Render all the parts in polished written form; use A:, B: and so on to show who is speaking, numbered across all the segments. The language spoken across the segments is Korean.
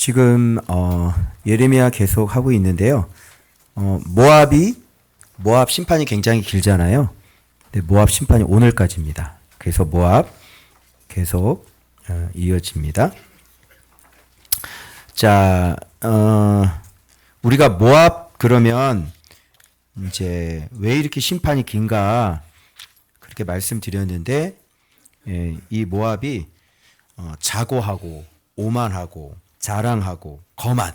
A: 지금 예레미야 계속 하고 있는데요. 모압 심판이 굉장히 길잖아요. 근데 모압 심판이 오늘까지입니다. 그래서 모압 계속 이어집니다. 자, 우리가 모압 그러면 이제 왜 이렇게 심판이 긴가 그렇게 말씀드렸는데, 이 모압이 자고하고 오만하고 자랑하고 거만,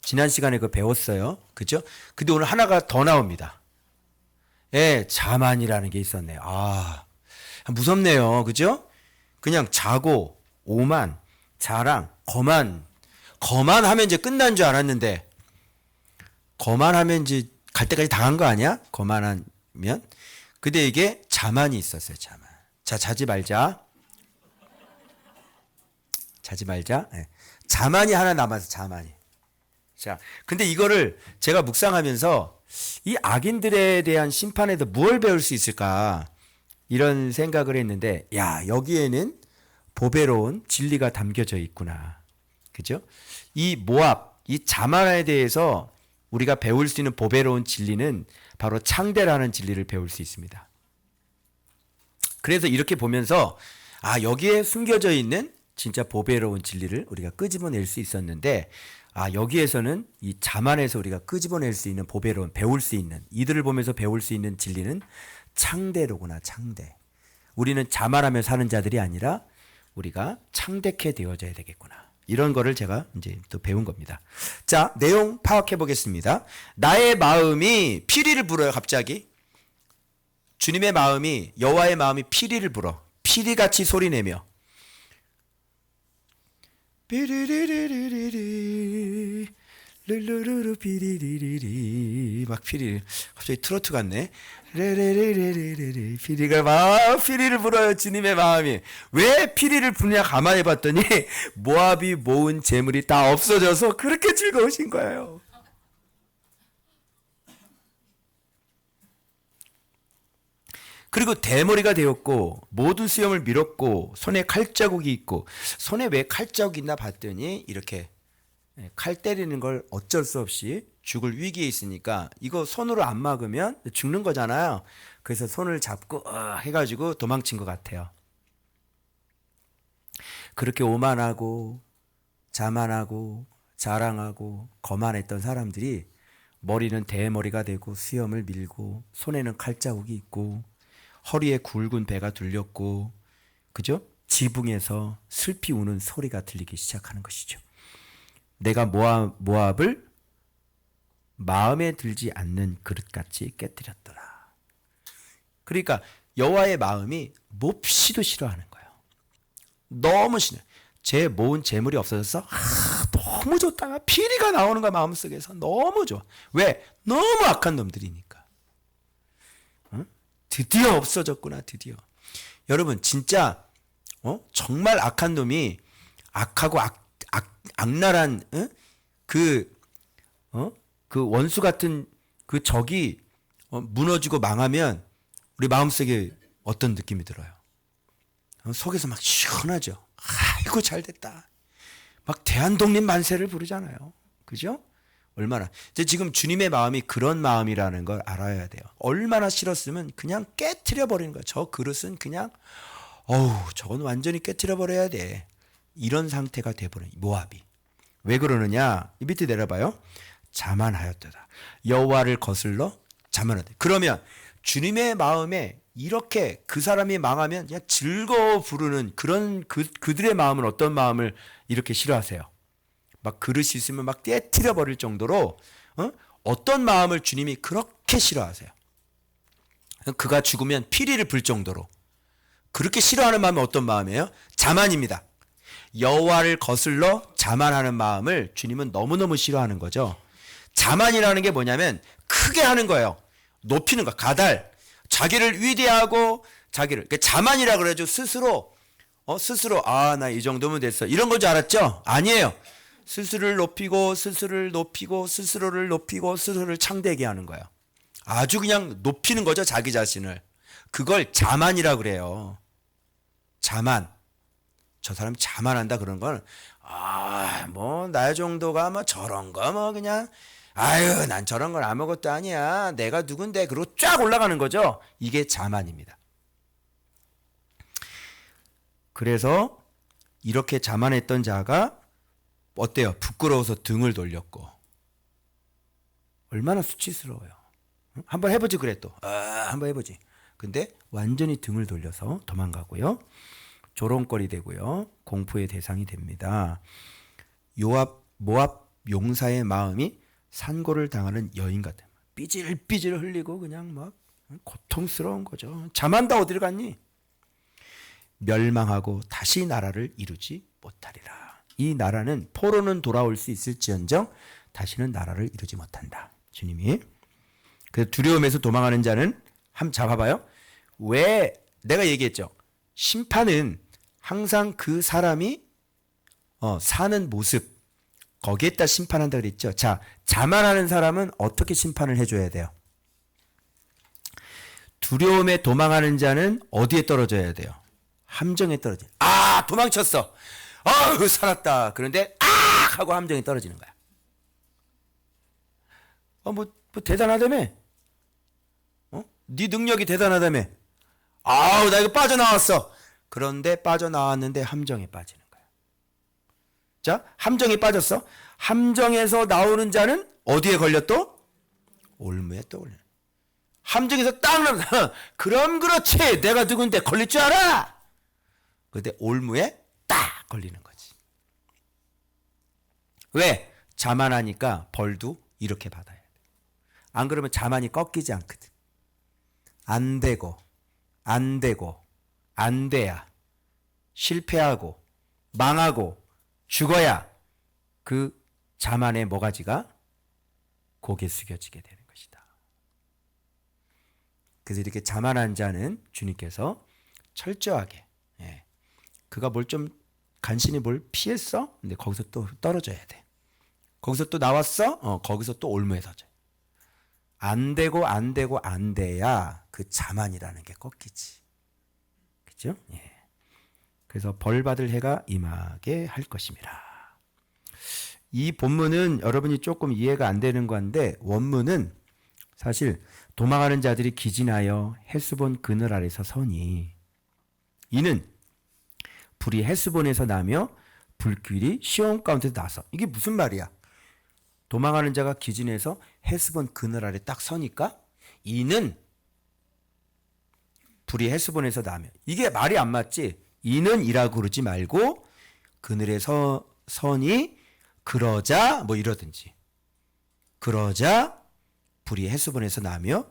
A: 지난 시간에 그거 배웠어요. 그죠? 근데 오늘 하나가 더 나옵니다. 자만이라는 게 있었네요. 무섭네요. 그죠? 그냥 자고 오만 자랑 거만하면 이제 끝난 줄 알았는데, 거만하면 이제 갈 때까지 당한 거 아니야? 거만하면. 근데 이게 자만이 있었어요. 자만. 자, 자지 말자. 자만이 하나 남아서 자만이. 자, 근데 이거를 제가 묵상하면서 이 악인들에 대한 심판에도 무엇을 배울 수 있을까? 이런 생각을 했는데, 여기에는 보배로운 진리가 담겨져 있구나. 그죠? 이 모압, 이 자만에 대해서 우리가 배울 수 있는 보배로운 진리는 바로 창대라는 진리를 배울 수 있습니다. 그래서 이렇게 보면서 여기에 숨겨져 있는 진짜 보배로운 진리를 우리가 끄집어낼 수 있었는데, 여기에서는 이 자만에서 우리가 끄집어낼 수 있는 보배로운, 배울 수 있는, 이들을 보면서 배울 수 있는 진리는 창대로구나. 창대. 우리는 자만하며 사는 자들이 아니라 우리가 창대케 되어져야 되겠구나. 이런 거를 제가 이제 또 배운 겁니다. 자, 내용 파악해 보겠습니다. 나의 마음이 피리를 불어요. 갑자기 주님의 마음이, 여호와의 마음이 피리를 불어. 피리같이 소리내며 피리리리리리 르르르르 피리리리리 막 피리, 갑자기 트로트 같네. 레레레레레레 피리가 막 피리를 불어요. 주님의 마음이. 왜 피리를 부냐 가만히 봤더니 모압이 모은 재물이 다 없어져서 그렇게 즐거우신 거예요. 그리고 대머리가 되었고 모든 수염을 밀었고 손에 칼자국이 있고, 손에 왜 칼자국이 있나 봤더니 이렇게 칼 때리는 걸 어쩔 수 없이 죽을 위기에 있으니까 이거 손으로 안 막으면 죽는 거잖아요. 그래서 손을 잡고 해가지고 도망친 것 같아요. 그렇게 오만하고 자만하고 자랑하고 거만했던 사람들이 머리는 대머리가 되고 수염을 밀고 손에는 칼자국이 있고 허리에 굵은 배가 둘렸고, 그죠? 지붕에서 슬피 우는 소리가 들리기 시작하는 것이죠. 내가 모압을 마음에 들지 않는 그릇같이 깨뜨렸더라. 그러니까 여호와의 마음이 몹시도 싫어하는 거예요. 너무 싫어. 제 모은 재물이 없어져서 너무 좋다. 피리가 나오는 거야. 마음속에서 너무 좋아. 왜? 너무 악한 놈들이니까. 드디어 없어졌구나. 드디어. 여러분 진짜 정말 악한 놈이, 악하고 악랄한 그 원수 같은 그 적이 무너지고 망하면 우리 마음속에 어떤 느낌이 들어요? 속에서 막 시원하죠. 아이고 잘됐다. 막 대한독립 만세를 부르잖아요. 그죠? 얼마나 이제 지금 주님의 마음이 그런 마음이라는 걸 알아야 돼요. 얼마나 싫었으면 그냥 깨트려 버리는 거야. 저 그릇은 그냥 저건 완전히 깨트려 버려야 돼. 이런 상태가 돼버려. 모압이. 왜 그러느냐? 이 밑에 내려봐요. 자만하였도다. 여호와를 거슬러 자만하다. 그러면 주님의 마음에 이렇게 그 사람이 망하면 그냥 즐거워 부르는 그런 그들의 마음은 어떤 마음을 이렇게 싫어하세요? 막 그릇이 있으면 막 깨트려 버릴 정도로 어떤 마음을 주님이 그렇게 싫어하세요? 그가 죽으면 피리를 불 정도로 그렇게 싫어하는 마음이 어떤 마음이에요? 자만입니다. 여호와를 거슬러 자만하는 마음을 주님은 너무너무 싫어하는 거죠. 자만이라는 게 뭐냐면 크게 하는 거예요. 높이는 거, 가달. 자기를 위대하고 자기를, 그러니까 자만이라 그래가지고 스스로 나 이 정도면 됐어, 이런 걸 줄 알았죠? 아니에요. 스스로를 높이고 스스로를 창대하게 하는 거예요. 아주 그냥 높이는 거죠. 자기 자신을. 그걸 자만이라 그래요. 자만. 저 사람이 자만한다 그런 건 나 정도가 뭐 저런 거 뭐 그냥 아유 난 저런 건 아무것도 아니야. 내가 누군데. 그리고 쫙 올라가는 거죠. 이게 자만입니다. 그래서 이렇게 자만했던 자가 어때요? 부끄러워서 등을 돌렸고. 얼마나 수치스러워요. 한번 해보지 그래 또. 한번 해보지. 근데 완전히 등을 돌려서 도망가고요. 조롱거리 되고요. 공포의 대상이 됩니다. 모압 용사의 마음이 산고를 당하는 여인 같아요. 삐질삐질 흘리고 그냥 막 고통스러운 거죠. 자만다 어디를 갔니? 멸망하고 다시 나라를 이루지 못하리라. 이 나라는 포로는 돌아올 수 있을지언정 다시는 나라를 이루지 못한다. 주님이. 그래서 두려움에서 도망하는 자는 한번 잡아봐요. 왜 내가 얘기했죠. 심판은 항상 그 사람이 사는 모습 거기에다 심판한다 그랬죠. 자, 자만하는 사람은 어떻게 심판을 해줘야 돼요? 두려움에 도망하는 자는 어디에 떨어져야 돼요? 함정에 떨어져. 아, 도망쳤어. 아유, 살았다. 그런데 하고 함정에 떨어지는 거야. 뭐 대단하다며? 네 능력이 대단하다며? 아우, 나 이거 빠져나왔어. 그런데 빠져나왔는데 함정에 빠지는 거야. 자, 함정에 빠졌어. 함정에서 나오는 자는 어디에 걸려 또? 올무에 또 걸려. 함정에서 딱 나가. 그럼 그렇지. 내가 누군데 걸릴 줄 알아? 근데 올무에 딱 걸리는 거지. 왜? 자만하니까 벌도 이렇게 받아야 돼. 안 그러면 자만이 꺾이지 않거든. 안 되고 안 돼야 실패하고 망하고 죽어야 그 자만의 모가지가 고개 숙여지게 되는 것이다. 그래서 이렇게 자만한 자는 주님께서 철저하게 그가 뭘 좀 간신히 뭘 피했어? 근데 거기서 또 떨어져야 돼. 거기서 또 나왔어? 거기서 또 올무에 서져. 안 되고 안 돼야 그 자만이라는 게 꺾이지. 그죠? 예. 그래서 벌 받을 해가 임하게 할 것입니다. 이 본문은 여러분이 조금 이해가 안 되는 건데 원문은 사실 도망하는 자들이 기진하여 헤스본 그늘 아래서 서니 이는 불이 헤스본에서 나며 불길이 시온 가운데서 나서. 이게 무슨 말이야? 도망하는 자가 기진해서 헤스본 그늘 아래 딱 서니까 이는 불이 헤스본에서 나며. 이게 말이 안 맞지? 이는 이라고 그러지 말고 그늘에 서니 그러자 뭐 이러든지. 그러자 불이 헤스본에서 나며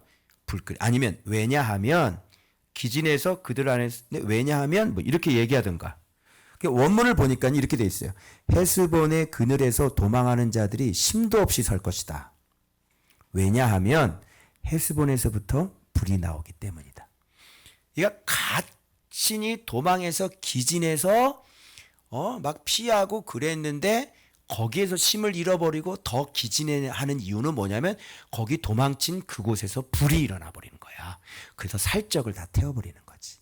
A: 불길. 아니면 왜냐하면 기진해서 그들 안에 왜냐하면 뭐 이렇게 얘기하든가. 원문을 보니까 이렇게 돼 있어요. 헤스본의 그늘에서 도망하는 자들이 심도 없이 설 것이다. 왜냐하면 헤스본에서부터 불이 나오기 때문이다. 그러니까 간신히 도망해서 기진해서 막 피하고 그랬는데 거기에서 힘을 잃어버리고 더 기진하는 이유는 뭐냐면 거기 도망친 그곳에서 불이 일어나 버리는 거야. 그래서 살적을 다 태워버리는 거지.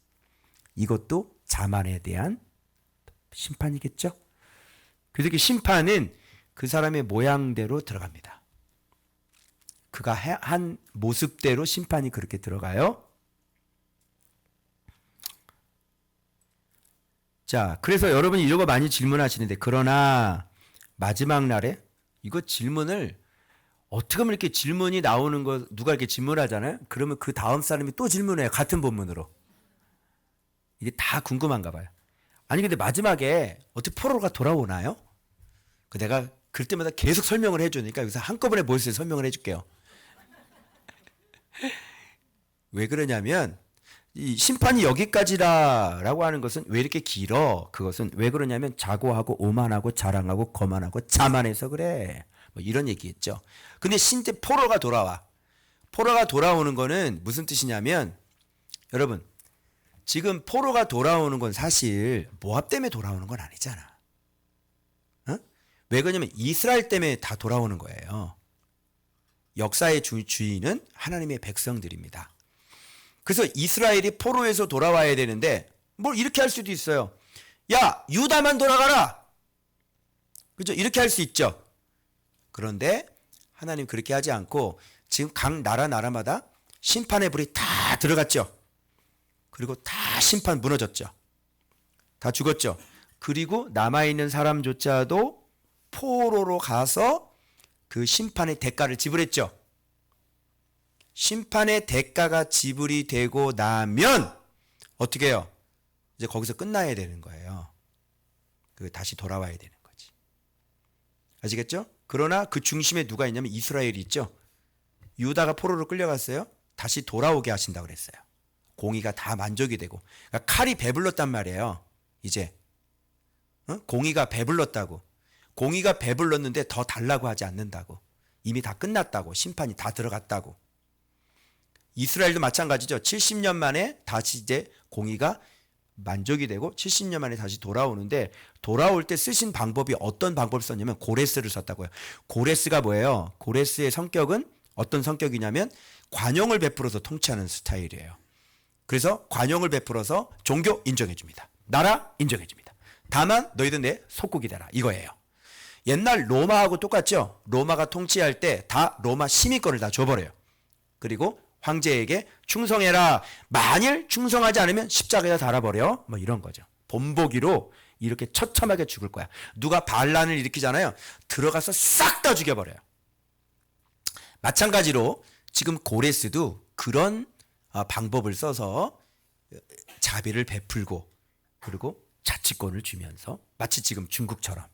A: 이것도 자만에 대한 심판이겠죠. 그래서 그 심판은 그 사람의 모양대로 들어갑니다. 그가 한 모습대로 심판이 그렇게 들어가요. 자, 그래서 여러분이 이런 거 많이 질문하시는데 그러나 마지막 날에 이거 질문을 어떻게 하면 이렇게 질문이 나오는 거 누가 이렇게 질문하잖아요. 그러면 그 다음 사람이 또 질문해요. 같은 본문으로. 이게 다 궁금한가 봐요. 아니 근데 마지막에 어떻게 포로가 돌아오나요? 내가 그럴 때마다 계속 설명을 해주니까 여기서 한꺼번에 모여서 설명을 해줄게요. 왜 그러냐면 이 심판이 여기까지라라고 하는 것은 왜 이렇게 길어? 그것은 왜 그러냐면 자고하고 오만하고 자랑하고 거만하고 자만해서 그래. 뭐 이런 얘기했죠. 근데 신때 포로가 돌아와. 포로가 돌아오는 거는 무슨 뜻이냐면 여러분 지금 포로가 돌아오는 건 사실 모압 때문에 돌아오는 건 아니잖아. 왜 그러냐면 이스라엘 때문에 다 돌아오는 거예요. 역사의 주인은 하나님의 백성들입니다. 그래서 이스라엘이 포로에서 돌아와야 되는데 뭘 이렇게 할 수도 있어요. 야, 유다만 돌아가라. 그죠? 이렇게 할 수 있죠. 그런데 하나님 그렇게 하지 않고 지금 각 나라마다 심판의 불이 다 들어갔죠. 그리고 다 심판 무너졌죠. 다 죽었죠. 그리고 남아있는 사람조차도 포로로 가서 그 심판의 대가를 지불했죠. 심판의 대가가 지불이 되고 나면 어떻게 해요? 이제 거기서 끝나야 되는 거예요. 그 다시 돌아와야 되는 거지. 아시겠죠? 그러나 그 중심에 누가 있냐면 이스라엘이 있죠. 유다가 포로로 끌려갔어요. 다시 돌아오게 하신다고 그랬어요. 공의가 다 만족이 되고. 그러니까 칼이 배불렀단 말이에요. 이제 공의가 배불렀다고. 공의가 배불렀는데 더 달라고 하지 않는다고. 이미 다 끝났다고. 심판이 다 들어갔다고. 이스라엘도 마찬가지죠. 70년 만에 다시 이제 공의가 만족이 되고 70년 만에 다시 돌아오는데, 돌아올 때 쓰신 방법이 어떤 방법을 썼냐면 고레스를 썼다고요. 고레스가 뭐예요? 고레스의 성격은 어떤 성격이냐면 관용을 베풀어서 통치하는 스타일이에요. 그래서 관용을 베풀어서 종교 인정해줍니다. 나라 인정해줍니다. 다만 너희들 내 속국이 되라, 이거예요. 옛날 로마하고 똑같죠. 로마가 통치할 때 다 로마 시민권을 다 줘버려요. 그리고 황제에게 충성해라. 만일 충성하지 않으면 십자가에 달아버려. 뭐 이런 거죠. 본보기로 이렇게 처참하게 죽을 거야. 누가 반란을 일으키잖아요. 들어가서 싹 다 죽여버려요. 마찬가지로 지금 고레스도 그런 방법을 써서 자비를 베풀고 그리고 자치권을 주면서, 마치 지금 중국처럼,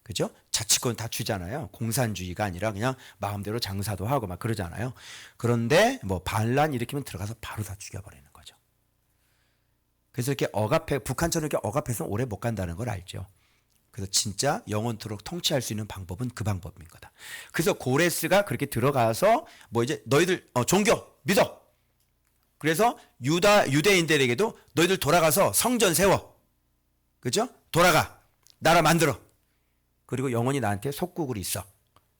A: 그죠? 자치권 다 주잖아요. 공산주의가 아니라 그냥 마음대로 장사도 하고 막 그러잖아요. 그런데 뭐 반란 일으키면 들어가서 바로 다 죽여버리는 거죠. 그래서 이렇게 북한처럼 이렇게 억압해서 오래 못 간다는 걸 알죠. 그래서 진짜 영원토록 통치할 수 있는 방법은 그 방법인 거다. 그래서 고레스가 그렇게 들어가서 뭐 이제 너희들 종교 믿어. 그래서 유대인들에게도 너희들 돌아가서 성전 세워. 그죠? 돌아가. 나라 만들어. 그리고 영원히 나한테 속국으로 있어.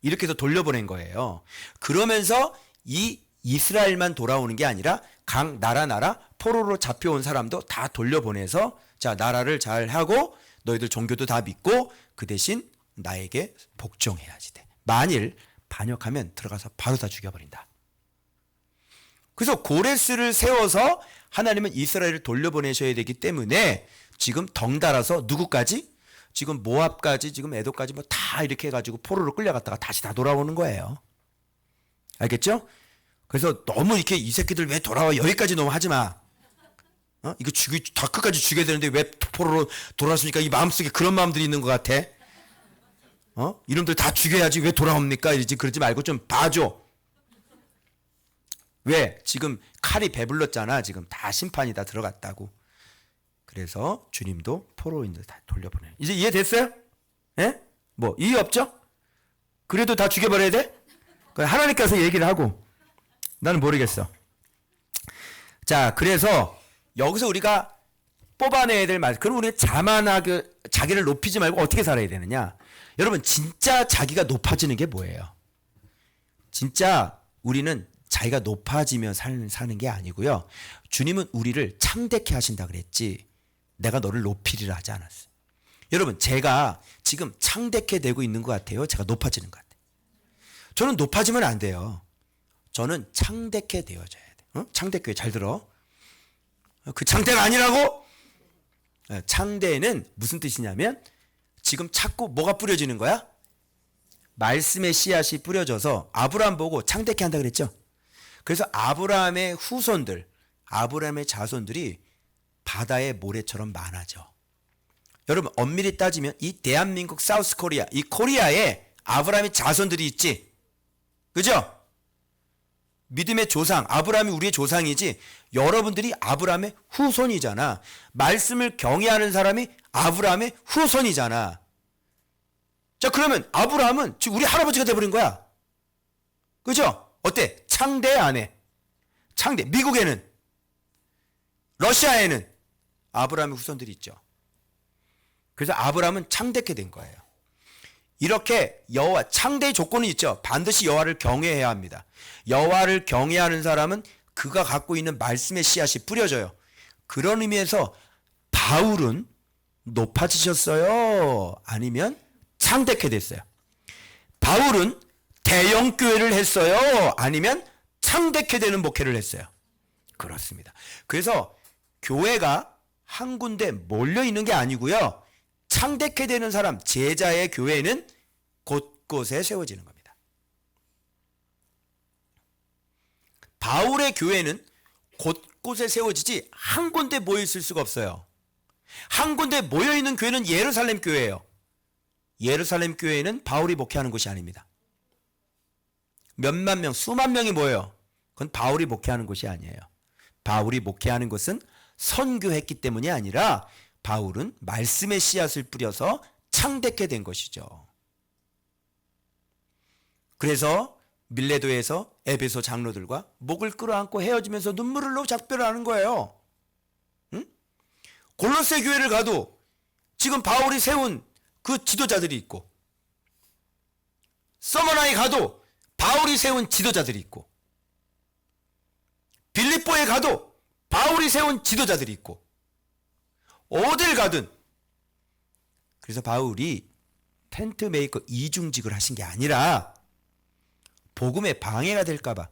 A: 이렇게 해서 돌려보낸 거예요. 그러면서 이 이스라엘만 돌아오는 게 아니라 각 나라 포로로 잡혀온 사람도 다 돌려보내서, 자, 나라를 잘 하고 너희들 종교도 다 믿고 그 대신 나에게 복종해야지 돼. 만일 반역하면 들어가서 바로 다 죽여버린다. 그래서 고레스를 세워서 하나님은 이스라엘을 돌려보내셔야 되기 때문에 지금 덩달아서 누구까지? 지금 모압까지, 지금 에돔까지 뭐 다 이렇게 해가지고 포로로 끌려갔다가 다시 다 돌아오는 거예요. 알겠죠? 그래서 너무 이렇게 이 새끼들 왜 돌아와, 여기까지 너무 하지 마. 이거 다 끝까지 죽여야 되는데 왜 포로로 돌아왔습니까? 이 마음속에 그런 마음들이 있는 것 같아. 이놈들 다 죽여야지 왜 돌아옵니까? 이러지. 그러지 말고 좀 봐줘. 왜? 지금 칼이 배불렀잖아. 지금 다 심판이 다 들어갔다고. 그래서 주님도 포로인들 다 돌려보내요. 이제 이해됐어요? 예? 뭐 이해 없죠? 그래도 다 죽여버려야 돼? 하나님께서 얘기를 하고 나는 모르겠어. 자, 그래서 여기서 우리가 뽑아내야 될 말, 그럼 우리는 자만하게 자기를 높이지 말고 어떻게 살아야 되느냐? 여러분, 진짜 자기가 높아지는 게 뭐예요? 진짜 우리는 자기가 높아지며 사는 게 아니고요. 주님은 우리를 창대케 하신다 그랬지 내가 너를 높이리라 하지 않았어요. 여러분, 제가 지금 창대케 되고 있는 것 같아요? 제가 높아지는 것 같아요? 저는 높아지면 안 돼요. 저는 창대케 되어져야 돼. 창대교회 잘 들어. 그 창대가 아니라고? 창대는 무슨 뜻이냐면 지금 자꾸 뭐가 뿌려지는 거야? 말씀의 씨앗이 뿌려져서 아브라함 보고 창대케 한다 그랬죠? 그래서 아브라함의 후손들, 아브라함의 자손들이 바다의 모래처럼 많아져. 여러분, 엄밀히 따지면 이 대한민국 사우스 코리아, 이 코리아에 아브라함의 자손들이 있지. 그죠? 믿음의 조상, 아브라함이 우리의 조상이지 여러분들이 아브라함의 후손이잖아. 말씀을 경외하는 사람이 아브라함의 후손이잖아. 자, 그러면 아브라함은 지금 우리 할아버지가 돼버린 거야. 그죠? 어때? 창대 안 해? 창대. 미국에는, 러시아에는 아브라함의 후손들이 있죠. 그래서 아브라함은 창대케 된 거예요. 이렇게 여호와, 창대의 조건이 있죠. 반드시 여호와를 경외해야 합니다. 여호와를 경외하는 사람은 그가 갖고 있는 말씀의 씨앗이 뿌려져요. 그런 의미에서 바울은 높아지셨어요? 아니면 창대케 됐어요. 바울은 대형 교회를 했어요? 아니면 창대케 되는 목회를 했어요? 그렇습니다. 그래서 교회가 한 군데 몰려 있는 게 아니고요. 창대케 되는 사람, 제자의 교회는 곳곳에 세워지는 겁니다. 바울의 교회는 곳곳에 세워지지 한 군데 모여 있을 수가 없어요. 한 군데 모여 있는 교회는 예루살렘 교회예요. 예루살렘 교회는 바울이 목회하는 곳이 아닙니다. 몇만 명, 수만 명이 모여요. 그건 바울이 목회하는 곳이 아니에요. 바울이 목회하는 곳은 선교했기 때문이 아니라 바울은 말씀의 씨앗을 뿌려서 창대케 된 것이죠. 그래서 밀레도에서 에베소 장로들과 목을 끌어안고 헤어지면서 눈물을 흘려 작별을 하는 거예요. 응? 골로새 교회를 가도 지금 바울이 세운 그 지도자들이 있고, 서머나에 가도 바울이 세운 지도자들이 있고, 빌립보에 가도 바울이 세운 지도자들이 있고, 어딜 가든. 그래서 바울이 텐트 메이커 이중직을 하신 게 아니라 복음에 방해가 될까봐.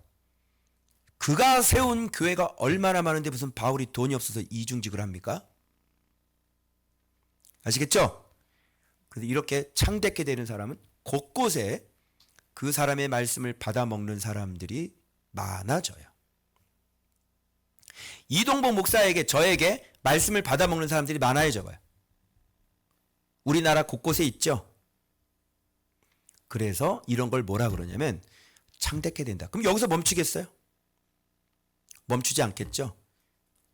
A: 그가 세운 교회가 얼마나 많은데 무슨 바울이 돈이 없어서 이중직을 합니까? 아시겠죠? 그래서 이렇게 창대케 되는 사람은 곳곳에 그 사람의 말씀을 받아먹는 사람들이 많아져요. 이동복 목사에게, 저에게 말씀을 받아먹는 사람들이 많아져요. 우리나라 곳곳에 있죠. 그래서 이런 걸 뭐라 그러냐면 창대케 된다. 그럼 여기서 멈추겠어요? 멈추지 않겠죠.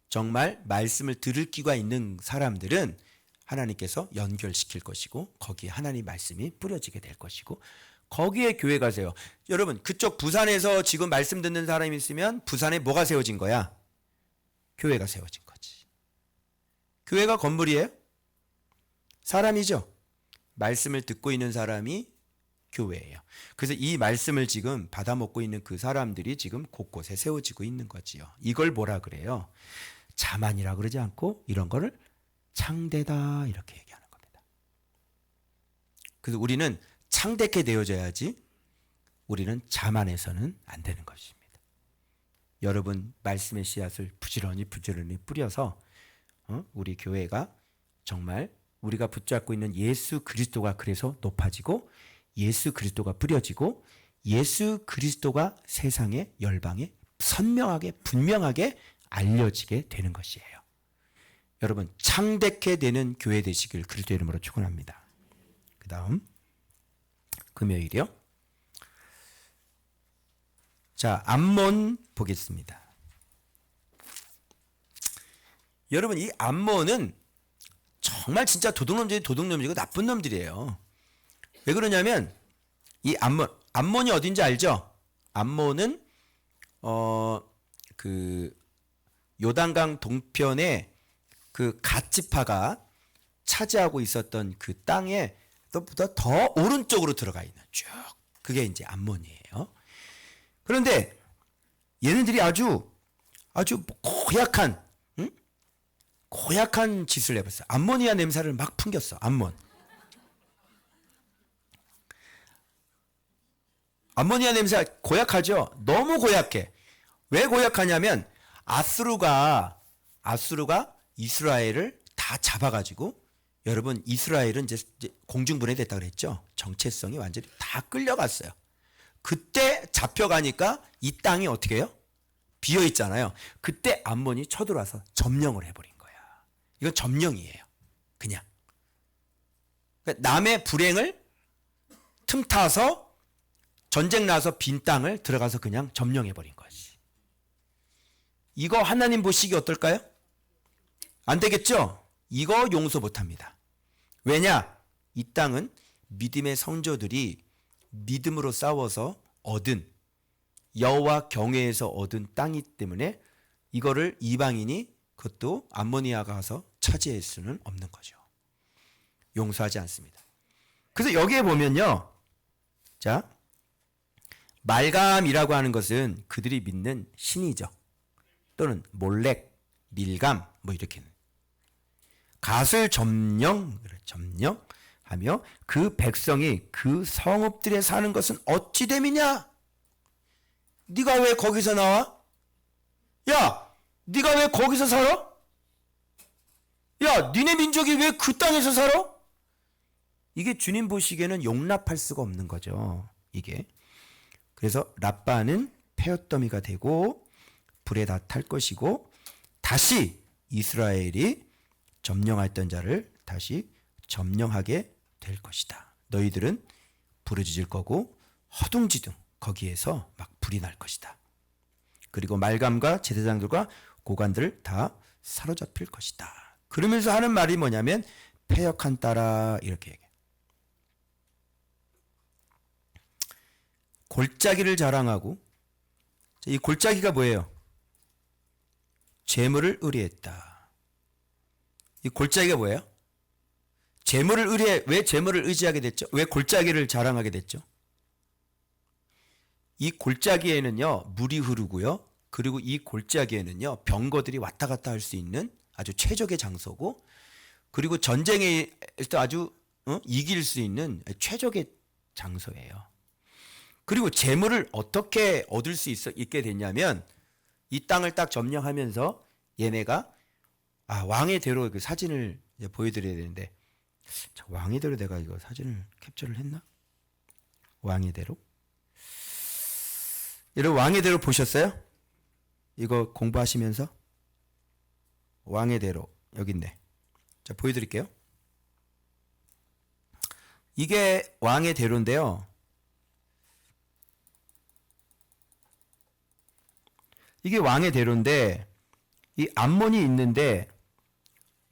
A: 정말 말씀을 들을 끼가 있는 사람들은 하나님께서 연결시킬 것이고, 거기에 하나님 말씀이 뿌려지게 될 것이고, 거기에 교회가 세요. 여러분, 그쪽 부산에서 지금 말씀 듣는 사람이 있으면 부산에 뭐가 세워진 거야? 교회가 세워진 거지. 교회가 건물이에요? 사람이죠. 말씀을 듣고 있는 사람이 교회예요. 그래서 이 말씀을 지금 받아먹고 있는 그 사람들이 지금 곳곳에 세워지고 있는 거지요. 이걸 뭐라 그래요? 자만이라 그러지 않고 이런 거를 창대다 이렇게 얘기하는 겁니다. 그래서 우리는 창대케 되어져야지 우리는 자만해서는 안 되는 것입니다. 여러분 말씀의 씨앗을 부지런히 뿌려서 우리 교회가 정말 우리가 붙잡고 있는 예수 그리스도가 그래서 높아지고, 예수 그리스도가 뿌려지고, 예수 그리스도가 세상에, 열방에 선명하게 분명하게 알려지게 되는 것이에요. 여러분 창대케 되는 교회 되시길 그리스도 이름으로 축원합니다. 그 다음 금요일이요. 자, 암몬 보겠습니다. 여러분 이 암몬은 정말 진짜 도둑놈들이고 나쁜 놈들이에요. 왜 그러냐면 이 암몬이 어딘지 알죠? 암몬은 그 요단강 동편에 그 갓지파가 차지하고 있었던 그 땅에 보다 더 오른쪽으로 들어가 있는 쭉 그게 이제 암몬이에요. 그런데 얘네들이 아주 고약한 짓을 해봤어요. 암모니아 냄새를 막 풍겼어. 암모니아 냄새가 고약하죠. 너무 고약해. 왜 고약하냐면 아수르가 이스라엘을 다 잡아가지고, 여러분 이스라엘은 이제 공중분해됐다 그랬죠. 정체성이 완전히 다 끌려갔어요. 그때 잡혀가니까 이 땅이 어떻게 해요? 비어 있잖아요. 그때 암몬이 쳐들어와서 점령을 해버린 거야. 이건 점령이에요. 그냥 남의 불행을 틈타서 전쟁 나서 빈 땅을 들어가서 그냥 점령해버린 거지. 이거 하나님 보시기 어떨까요? 안 되겠죠? 이거 용서 못합니다. 왜냐? 이 땅은 믿음의 성도들이 믿음으로 싸워서 얻은, 여호와 경외에서 얻은 땅이기 때문에 이거를 이방인이, 그것도 암모니아가 가서 차지할 수는 없는 거죠. 용서하지 않습니다. 그래서 여기에 보면요, 자, 말감이라고 하는 것은 그들이 믿는 신이죠. 또는 몰렉, 밀감 뭐 이렇게는. 갓을 점령, 하며 그 백성이 그 성읍들에 사는 것은 어찌 됨이냐? 네가 왜 거기서 나와? 야, 네가 왜 거기서 살아? 야, 니네 민족이 왜 그 땅에서 살아? 이게 주님 보시기에는 용납할 수가 없는 거죠. 이게. 그래서 랍바는 폐허더미가 되고 불에 다 탈 것이고 다시 이스라엘이 점령했던 자를 다시 점령하게 될 것이다. 너희들은 부르짖을 거고 허둥지둥 거기에서 막 불이 날 것이다. 그리고 말감과 제사장들과 고관들을 다 사로잡힐 것이다. 그러면서 하는 말이 뭐냐면 패역한 따라 이렇게 얘기해. 골짜기를 자랑하고 이 골짜기가 뭐예요? 재물을 의뢰했다. 이 골짜기가 뭐예요? 재물을 왜 재물을 의지하게 됐죠? 왜 골짜기를 자랑하게 됐죠? 이 골짜기에는요 물이 흐르고요. 그리고 이 골짜기에는요 병거들이 왔다 갔다 할 수 있는 아주 최적의 장소고, 그리고 전쟁에서 아주 이길 수 있는 최적의 장소예요. 그리고 재물을 어떻게 얻을 수 있게 됐냐면 이 땅을 딱 점령하면서 얘네가 왕의 대로 그 사진을 이제 보여드려야 되는데, 왕의 대로 내가 이거 사진을 캡처를 했나? 왕의 대로? 여러분 왕의 대로 보셨어요? 이거 공부하시면서 왕의 대로 여기 있네. 자, 보여드릴게요. 이게 왕의 대로인데요. 이게 왕의 대로인데 이 암몬이 있는데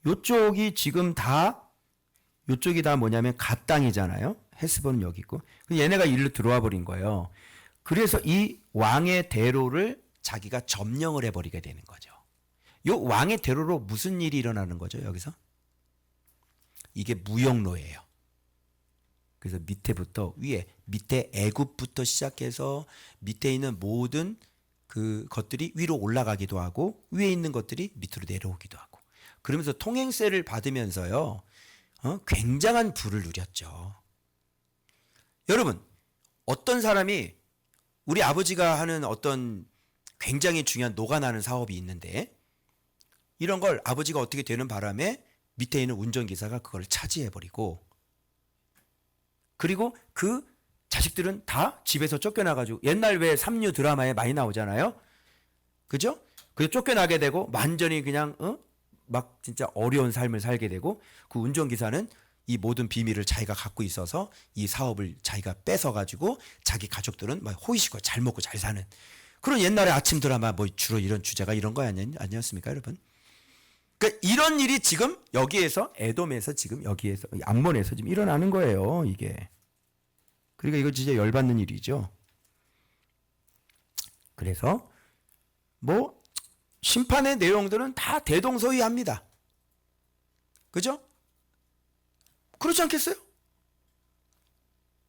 A: 요쪽이 지금 다 요쪽이 다 뭐냐면 갓 땅이잖아요. 헤스본은 여기 있고 얘네가 일로 들어와 버린 거예요. 그래서 이 왕의 대로를 자기가 점령을 해버리게 되는 거죠. 요 왕의 대로로 무슨 일이 일어나는 거죠 여기서? 이게 무역로예요. 그래서 밑에부터 위에 밑에 애굽부터 시작해서 밑에 있는 모든 그 것들이 위로 올라가기도 하고 위에 있는 것들이 밑으로 내려오기도 하고, 그러면서 통행세를 받으면서요 굉장한 부를 누렸죠. 여러분 어떤 사람이 우리 아버지가 하는 어떤 굉장히 중요한 녹아나는 사업이 있는데 이런 걸 아버지가 어떻게 되는 바람에 밑에 있는 운전기사가 그걸 차지해버리고, 그리고 그 자식들은 다 집에서 쫓겨나가지고 옛날 왜 삼류 드라마에 많이 나오잖아요. 그죠? 그래서 쫓겨나게 되고 완전히 그냥 막 진짜 어려운 삶을 살게 되고, 그 운전기사는 이 모든 비밀을 자기가 갖고 있어서 이 사업을 자기가 뺏어가지고 자기 가족들은 막 호의시고 잘 먹고 잘 사는 그런 옛날의 아침 드라마 뭐 주로 이런 주제가 이런 거 아니었습니까 여러분? 그러니까 이런 일이 지금 여기에서 에돔에서 지금 여기에서 암몬에서 지금 일어나는 거예요 이게. 그러니까 이거 진짜 열받는 일이죠. 그래서 뭐 심판의 내용들은 다 대동소이합니다. 그죠? 그렇지 않겠어요?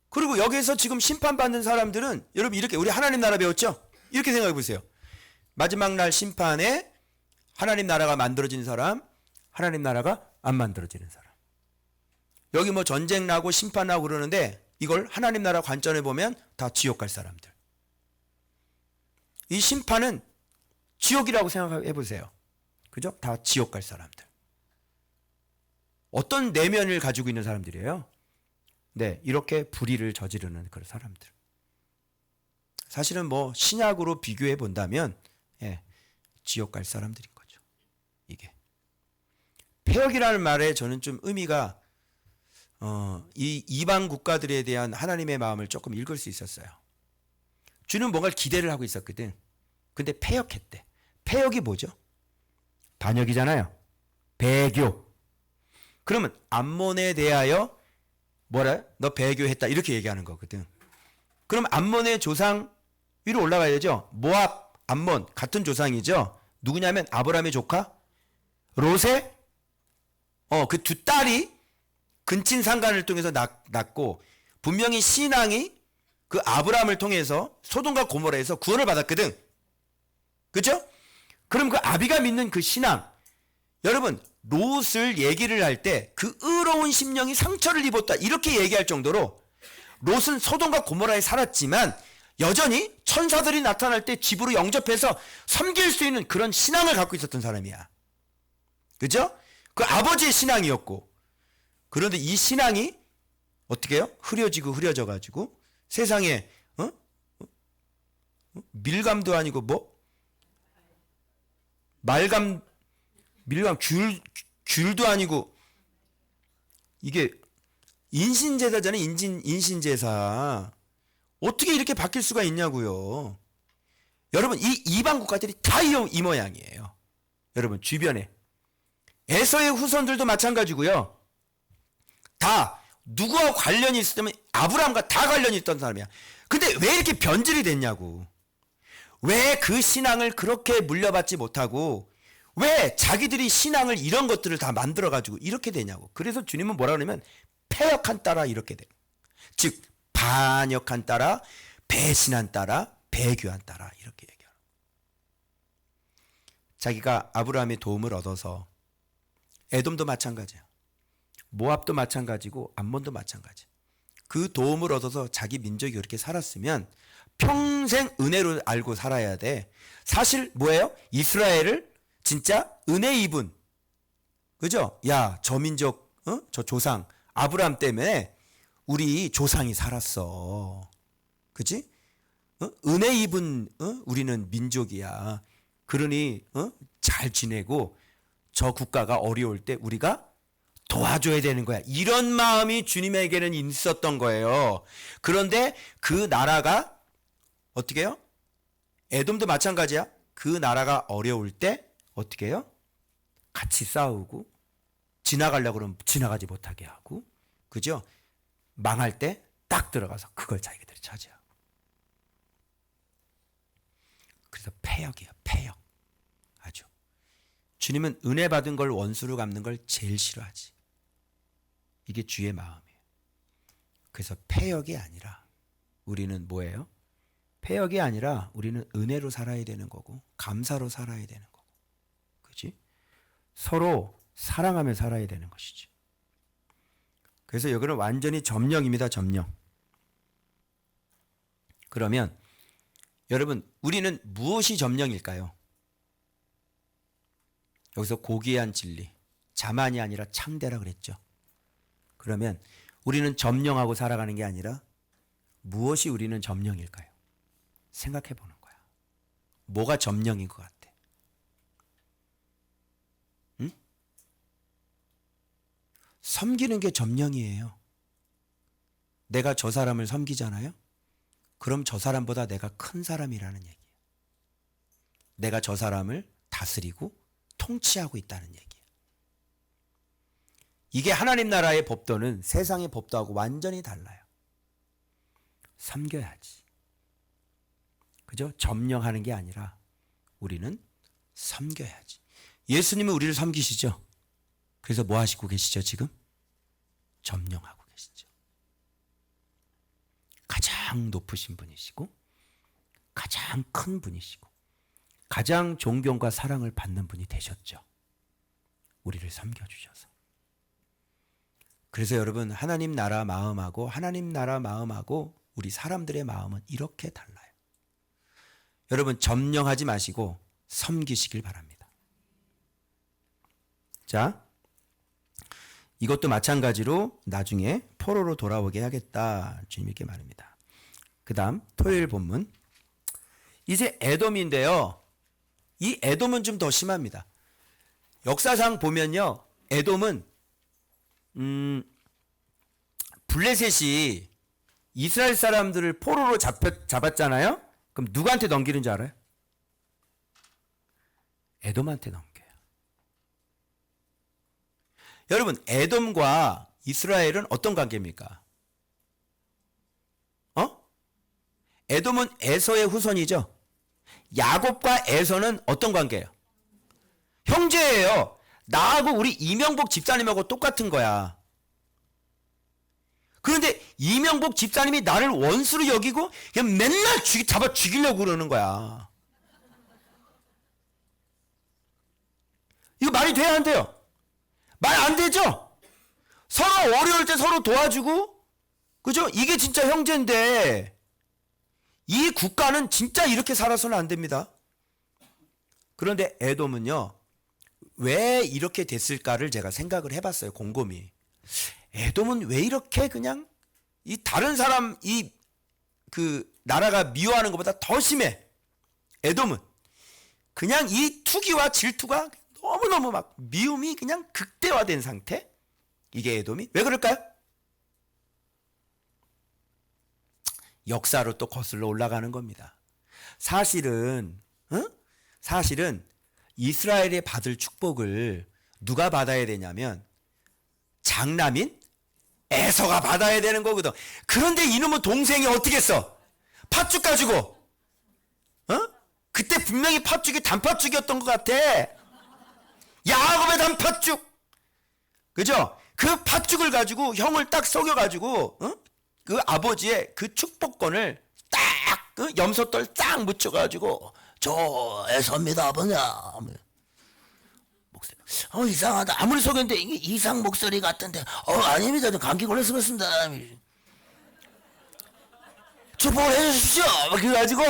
A: 그리고 여기에서 지금 심판받는 사람들은 여러분 이렇게 우리 하나님 나라 배웠죠? 이렇게 생각해 보세요. 마지막 날 심판에 하나님 나라가 만들어진 사람, 하나님 나라가 안 만들어지는 사람. 여기 뭐 전쟁 나고 심판 나고 그러는데 이걸 하나님 나라 관점에 보면 다 지옥 갈 사람들. 이 심판은 지옥이라고 생각해 보세요. 그죠? 다 지옥 갈 사람들. 어떤 내면을 가지고 있는 사람들이에요? 네, 이렇게 불의를 저지르는 그런 사람들. 사실은 뭐 신약으로 비교해 본다면 지옥 갈 사람들인 거죠. 이게 폐역이라는 말에 저는 좀 의미가 이 이방 국가들에 대한 하나님의 마음을 조금 읽을 수 있었어요. 주는 뭔가 기대를 하고 있었거든. 근데 폐역했대. 폐역이 뭐죠? 반역이잖아요. 배교. 그러면 암몬에 대하여 뭐라? 너 배교했다 이렇게 얘기하는 거거든. 그럼 암몬의 조상 위로 올라가야 되죠. 모압, 암몬 같은 조상이죠. 누구냐면 아브라함의 조카 롯의 그 두 딸이 근친 상간을 통해서 낳고 분명히 신앙이 그 아브라함을 통해서 소돔과 고모라에서 구원을 받았거든. 그죠? 그럼 그 아비가 믿는 그 신앙, 여러분 롯을 얘기를 할 때 그 의로운 심령이 상처를 입었다 이렇게 얘기할 정도로 롯은 소돔과 고모라에 살았지만 여전히 천사들이 나타날 때 집으로 영접해서 섬길 수 있는 그런 신앙을 갖고 있었던 사람이야. 그죠? 그 아버지의 신앙이었고, 그런데 이 신앙이 어떻게 해요? 흐려져 가지고 세상에 밀감도 아니고 밀감 귤도 아니고, 이게 인신제사잖아요. 인신제사. 어떻게 이렇게 바뀔 수가 있냐고요. 여러분, 이 이방 국가들이 다 이 모양이에요. 여러분, 주변에 에서의 후손들도 마찬가지고요. 다 누구와 관련이 있었다면 아브라함과 다 관련이 있던 사람이야. 근데 왜 이렇게 변질이 됐냐고. 왜 그 신앙을 그렇게 물려받지 못하고 왜 자기들이 신앙을 이런 것들을 다 만들어가지고 이렇게 되냐고. 그래서 주님은 뭐라 그러냐면 패역한 따라 이렇게 돼. 즉 반역한 따라, 배신한 따라, 배교한 따라 이렇게 얘기해요. 자기가 아브라함의 도움을 얻어서 에돔도 마찬가지야. 모압도 마찬가지고 암몬도 마찬가지. 그 도움을 얻어서 자기 민족이 그렇게 살았으면 평생 은혜로 알고 살아야 돼. 사실 뭐예요? 이스라엘을 진짜 은혜 입은, 그죠? 야, 저 민족, 저 조상 아브라함 때문에 우리 조상이 살았어. 그치? 은혜 입은 우리는 민족이야. 그러니 잘 지내고 저 국가가 어려울 때 우리가 도와줘야 되는 거야. 이런 마음이 주님에게는 있었던 거예요. 그런데 그 나라가 어떻게 해요? 에돔도 마찬가지야. 그 나라가 어려울 때 어떻게 해요? 같이 싸우고 지나가려고 그러면 지나가지 못하게 하고, 그죠? 망할 때 딱 들어가서 그걸 자기들이 차지하고. 그래서 패역이에요. 패역. 아주. 주님은 은혜 받은 걸 원수로 갚는 걸 제일 싫어하지. 이게 주의 마음이에요. 그래서 패역이 아니라 우리는 뭐예요? 패역이 아니라 우리는 은혜로 살아야 되는 거고 감사로 살아야 되는 거고, 그렇지? 서로 사랑하며 살아야 되는 것이지. 그래서 여기는 완전히 점령입니다. 점령. 그러면 여러분, 우리는 무엇이 점령일까요? 여기서 고귀한 진리, 자만이 아니라 창대라 그랬죠. 그러면 우리는 점령하고 살아가는 게 아니라 무엇이 우리는 점령일까요? 생각해 보는 거야. 뭐가 점령인 것 같아? 응? 섬기는 게 점령이에요. 내가 저 사람을 섬기잖아요? 그럼 저 사람보다 내가 큰 사람이라는 얘기예요. 내가 저 사람을 다스리고 통치하고 있다는 얘기예요. 이게 하나님 나라의 법도는 세상의 법도하고 완전히 달라요. 섬겨야지. 그죠? 점령하는 게 아니라 우리는 섬겨야지. 예수님은 우리를 섬기시죠? 그래서 뭐 하시고 계시죠, 지금? 점령하고 계시죠. 가장 높으신 분이시고, 가장 큰 분이시고, 가장 존경과 사랑을 받는 분이 되셨죠. 우리를 섬겨주셔서. 그래서 여러분, 하나님 나라 마음하고 우리 사람들의 마음은 이렇게 달라요. 여러분, 점령하지 마시고 섬기시길 바랍니다. 자, 이것도 마찬가지로 나중에 포로로 돌아오게 하겠다, 주님께 말합니다. 그 다음 토요일 본문, 이제 에돔인데요. 이 에돔은 좀 더 심합니다. 역사상 보면요, 에돔은 블레셋이 이스라엘 사람들을 포로로 잡았잖아요. 그럼 누구한테 넘기는 줄 알아요? 에돔한테 넘겨요. 여러분, 에돔과 이스라엘은 어떤 관계입니까? 에돔은 에서의 후손이죠. 야곱과 에서는 어떤 관계예요? 형제예요. 나하고 우리 이명복 집사님하고 똑같은 거야. 그런데 이명복 집사님이 나를 원수로 여기고 그냥 맨날 잡아 죽이려고 그러는 거야. 이거 말이 돼야 안 돼요? 말 안 되죠? 서로 어려울 때 서로 도와주고, 그죠? 이게 진짜 형제인데, 이 국가는 진짜 이렇게 살아서는 안 됩니다. 그런데 에돔은요, 왜 이렇게 됐을까를 제가 생각을 해봤어요, 곰곰이. 에돔은 왜 이렇게 그냥, 이 다른 사람, 그 나라가 미워하는 것보다 더 심해. 에돔은. 그냥 이 투기와 질투가 너무너무 막 미움이 그냥 극대화된 상태? 이게 에돔이? 왜 그럴까요? 역사로 또 거슬러 올라가는 겁니다. 사실은 이스라엘이 받을 축복을 누가 받아야 되냐면 장남인 에서가 받아야 되는 거거든. 그런데 이놈의 동생이 어떻게 했어? 팥죽 가지고 그때 분명히 팥죽이 단팥죽이었던 것 같아. 야곱의 단팥죽. 그죠? 그 팥죽을 가지고 형을 딱 속여가지고 그 아버지의 그 축복권을 딱 염소돌 딱 묻혀가지고 저 에서입니다 아버냐. 목소리 이상하다. 아무리 속였는데 이게 이상 목소리 같은데 아닙니다. 감기 걸려서 그렇습니다. 축복을 해주십시오. 그래가지고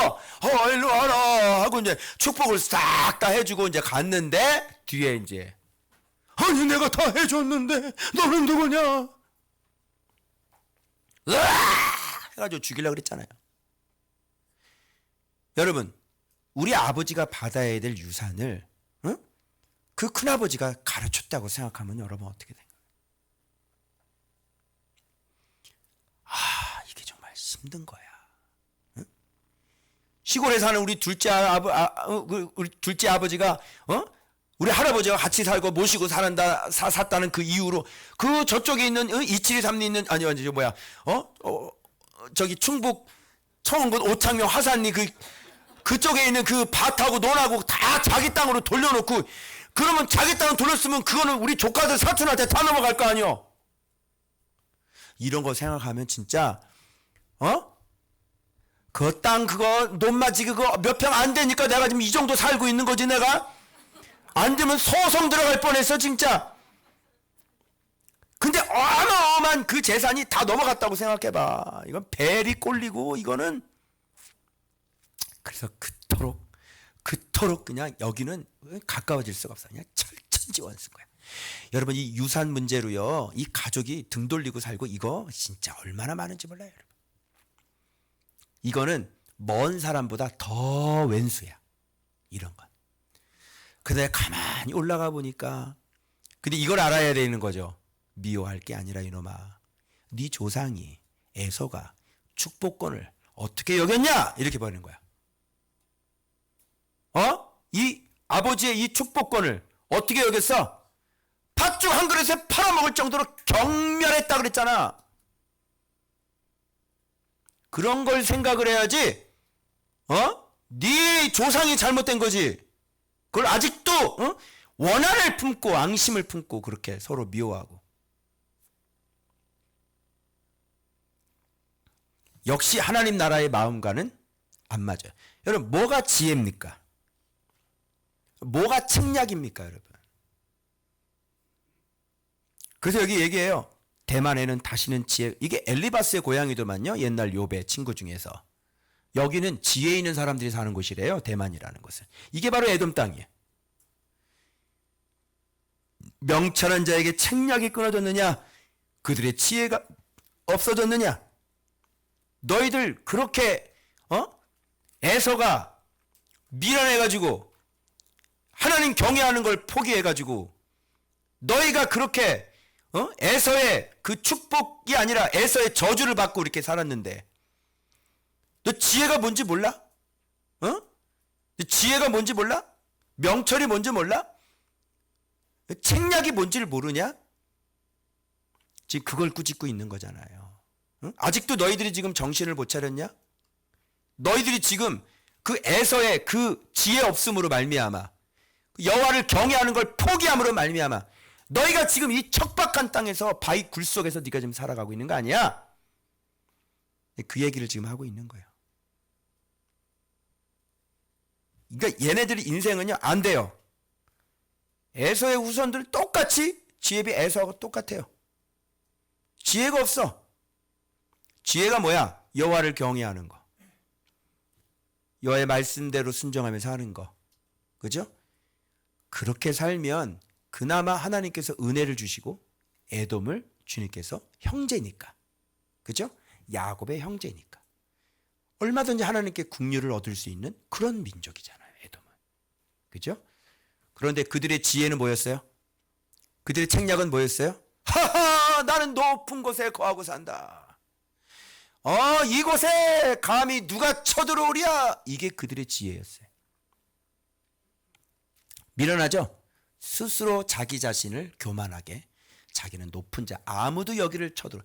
A: 일로 와라 하고 이제 축복을 싹 다 해주고 이제 갔는데 뒤에 이제 아니 내가 다 해줬는데 너는 누구냐? 으아! 해가지고 죽이려고 그랬잖아요. 여러분, 우리 아버지가 받아야 될 유산을 그 큰아버지가 가르쳤다고 생각하면 여러분 어떻게 될까요? 이게 정말 힘든 거야. 시골에 사는 우리 우리 둘째 아버지가 우리 할아버지와 같이 살고 모시고 샀다는 그 이유로 그 저쪽에 있는 2723리 있는 저기 충북 청원군 오창명 화산리 그쪽에 있는 그 밭하고 논하고 다 자기 땅으로 돌려놓고 그러면 자기 땅을 돌렸으면 그거는 우리 조카들 사촌한테 다 넘어갈 거 아니요. 이런 거 생각하면 진짜 그 땅 그거 논마지 그거 몇 평 안 되니까 내가 지금 이 정도 살고 있는 거지 내가. 안 되면 소송 들어갈 뻔했어 진짜. 근데 어마어마한 그 재산이 다 넘어갔다고 생각해봐. 이건 벨이 꼴리고 이거는. 그래서 그토록 그냥 여기는 가까워질 수가 없어. 그냥 철천지원수인 거야. 여러분 이 유산 문제로요 이 가족이 등 돌리고 살고 이거 진짜 얼마나 많은지 몰라요 여러분. 이거는 먼 사람보다 더 왼수야 이런 건. 근데 가만히 올라가 보니까 근데 이걸 알아야 되는 거죠. 미워할 게 아니라 이놈아 네 조상이 에서가 축복권을 어떻게 여겼냐 이렇게 버리는 거야. 이 아버지의 이 축복권을 어떻게 여겼어? 팥죽 한 그릇에 팔아먹을 정도로 경멸했다 그랬잖아. 그런 걸 생각을 해야지. 네 조상이 잘못된 거지. 그걸 아직도 원한을 품고 앙심을 품고 그렇게 서로 미워하고. 역시 하나님 나라의 마음과는 안 맞아요. 여러분 뭐가 지혜입니까? 뭐가 책략입니까 여러분? 그래서 여기 얘기해요. 대만에는 다시는 지혜, 이게 엘리바스의 고향이더만요. 옛날 욥의 친구 중에서. 여기는 지혜 있는 사람들이 사는 곳이래요. 대만이라는 것은. 이게 바로 에돔 땅이에요. 명철한 자에게 책략이 끊어졌느냐? 그들의 지혜가 없어졌느냐? 너희들 그렇게 에서가 미련해가지고 하나님 경외하는 걸 포기해가지고 너희가 그렇게 에서의 그 축복이 아니라 에서의 저주를 받고 이렇게 살았는데 너 지혜가 뭔지 몰라? 너 지혜가 뭔지 몰라? 명철이 뭔지 몰라? 책략이 뭔지를 모르냐? 지금 그걸 꾸짖고 있는 거잖아요. 아직도 너희들이 지금 정신을 못 차렸냐? 너희들이 지금 그 에서의 그 지혜 없음으로 말미암아 여호와를 경외하는 걸 포기함으로 말미암아 너희가 지금 이 척박한 땅에서 바위 굴 속에서 네가 지금 살아가고 있는 거 아니야? 그 얘기를 지금 하고 있는 거예요. 그러니까 얘네들이 인생은요 안 돼요. 에서의 후손들 똑같이 지혜비 에서하고 똑같아요. 지혜가 없어. 지혜가 뭐야? 여호와를 경외하는 거. 여호와의 말씀대로 순종하며 사는 거. 그죠? 그렇게 살면 그나마 하나님께서 은혜를 주시고 에돔을 주님께서 형제니까. 그죠? 야곱의 형제니까. 얼마든지 하나님께 국류를 얻을 수 있는 그런 민족이잖아요, 에돔은. 그죠? 그런데 그들의 지혜는 뭐였어요? 그들의 책략은 뭐였어요? 하하, 나는 높은 곳에 거하고 산다. 이곳에 감히 누가 쳐들어오랴. 이게 그들의 지혜였어요. 미련하죠? 스스로 자기 자신을 교만하게, 자기는 높은 자, 아무도 여기를 쳐들어.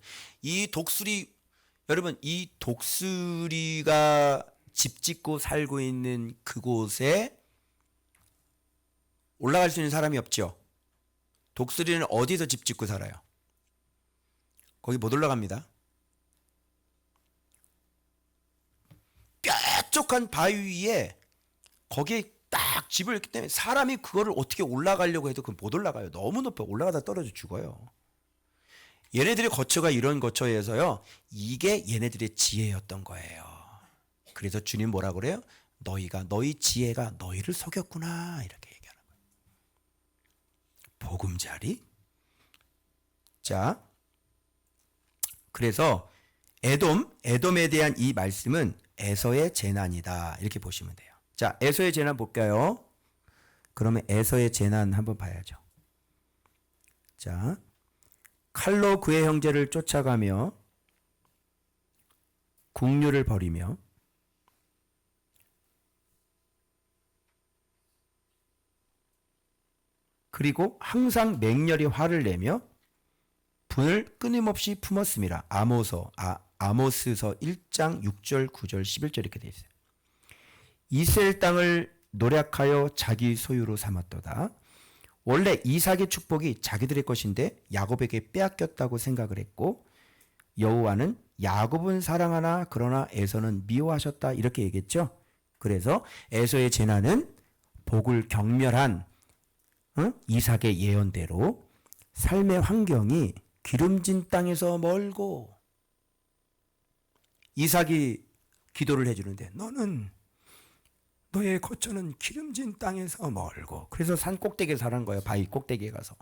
A: 여러분, 이 독수리가 집 짓고 살고 있는 그곳에 올라갈 수 있는 사람이 없죠. 독수리는 어디서 집 짓고 살아요? 거기 못 올라갑니다. 뾰족한 바위 위에 거기에 딱 집을 했기 때문에 사람이 그거를 어떻게 올라가려고 해도 그건 못 올라가요. 너무 높아. 올라가다 떨어져 죽어요. 얘네들의 거처가 이런 거처에서요. 이게 얘네들의 지혜였던 거예요. 그래서 주님 뭐라 그래요? 너희 지혜가 너희를 속였구나. 이렇게 얘기하는 거예요. 보금자리. 자, 그래서 에돔에 대한 이 말씀은 에서의 재난이다. 이렇게 보시면 돼요. 자, 에서의 재난 볼까요? 그러면 에서의 재난 한번 봐야죠. 자, 칼로 그의 형제를 쫓아가며 국류를 벌이며 그리고 항상 맹렬히 화를 내며 분을 끊임없이 품었음이라. 아모스서 1장 6절 9절 11절 이렇게 되어 있어요. 이스라엘 땅을 노략하여 자기 소유로 삼았도다. 원래 이삭의 축복이 자기들의 것인데 야곱에게 빼앗겼다고 생각을 했고 여호와는 야곱은 사랑하나 그러나 에서는 미워하셨다 이렇게 얘기했죠. 그래서 에서의 재난은 복을 경멸한 이삭의 예언대로 삶의 환경이 기름진 땅에서 멀고 이삭이 기도를 해주는데 너의 거처는 기름진 땅에서 멀고 그래서 산 꼭대기에 사는 거예요. 바위 꼭대기에 가서.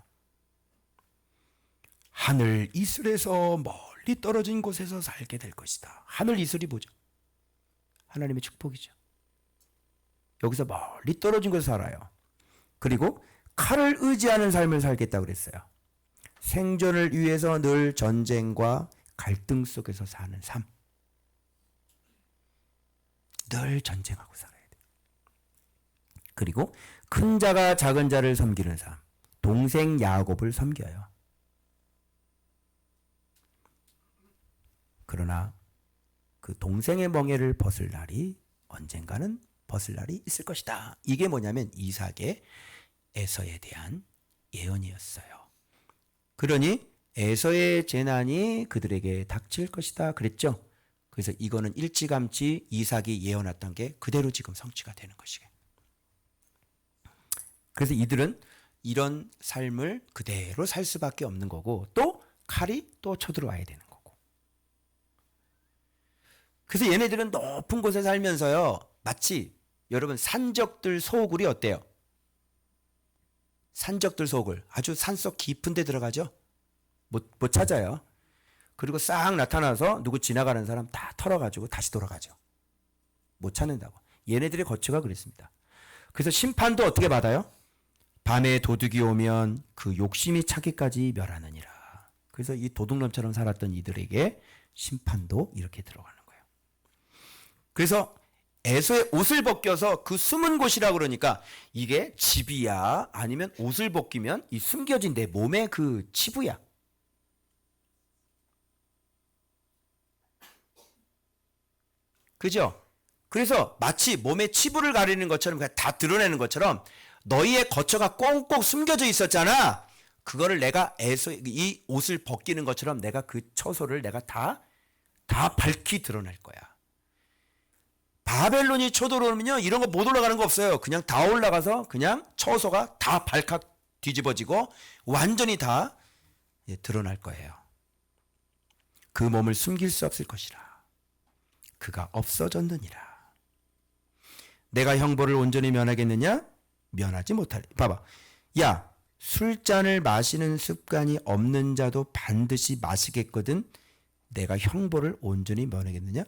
A: 하늘 이슬에서 멀리 떨어진 곳에서 살게 될 것이다. 하늘 이슬이 뭐죠? 하나님의 축복이죠. 여기서 멀리 떨어진 곳에서 살아요. 그리고 칼을 의지하는 삶을 살겠다고 그랬어요. 생존을 위해서 늘 전쟁과 갈등 속에서 사는 삶. 늘 전쟁하고 살아요. 그리고 큰 자가 작은 자를 섬기는 삶. 동생 야곱을 섬겨요. 그러나 그 동생의 멍에를 벗을 날이 언젠가는 벗을 날이 있을 것이다. 이게 뭐냐면 이삭의 에서에 대한 예언이었어요. 그러니 에서의 재난이 그들에게 닥칠 것이다 그랬죠. 그래서 이거는 일찌감치 이삭이 예언했던 게 그대로 지금 성취가 되는 것이에요. 그래서 이들은 이런 삶을 그대로 살 수밖에 없는 거고 또 칼이 또 쳐들어와야 되는 거고. 그래서 얘네들은 높은 곳에 살면서요. 마치 여러분 산적들 소굴이 어때요? 산적들 소굴 아주 산속 깊은 데 들어가죠. 못 찾아요. 그리고 싹 나타나서 누구 지나가는 사람 다 털어가지고 다시 돌아가죠. 못 찾는다고. 얘네들의 거처가 그랬습니다. 그래서 심판도 어떻게 받아요? 밤에 도둑이 오면 그 욕심이 차기까지 멸하느니라. 그래서 이 도둑놈처럼 살았던 이들에게 심판도 이렇게 들어가는 거예요. 그래서 에서의 옷을 벗겨서 그 숨은 곳이라 그러니까 이게 집이야 아니면 옷을 벗기면 이 숨겨진 내 몸의 그 치부야. 그죠? 그래서 마치 몸의 치부를 가리는 것처럼 다 드러내는 것처럼 너희의 거처가 꽁꽁 숨겨져 있었잖아. 그거를 내가 이 옷을 벗기는 것처럼 내가 그 처소를 내가 다 밝히 드러낼 거야. 바벨론이 쳐들어오면요 이런 거 못 올라가는 거 없어요. 그냥 다 올라가서 그냥 처소가 다 뒤집어지고 완전히 다 드러날 거예요. 그 몸을 숨길 수 없을 것이라. 그가 없어졌느니라. 내가 형벌을 온전히 면하겠느냐? 면하지 못하리. 봐봐. 야, 술잔을 마시는 습관이 없는 자도 반드시 마시겠거든. 내가 형벌을 온전히 면하겠느냐?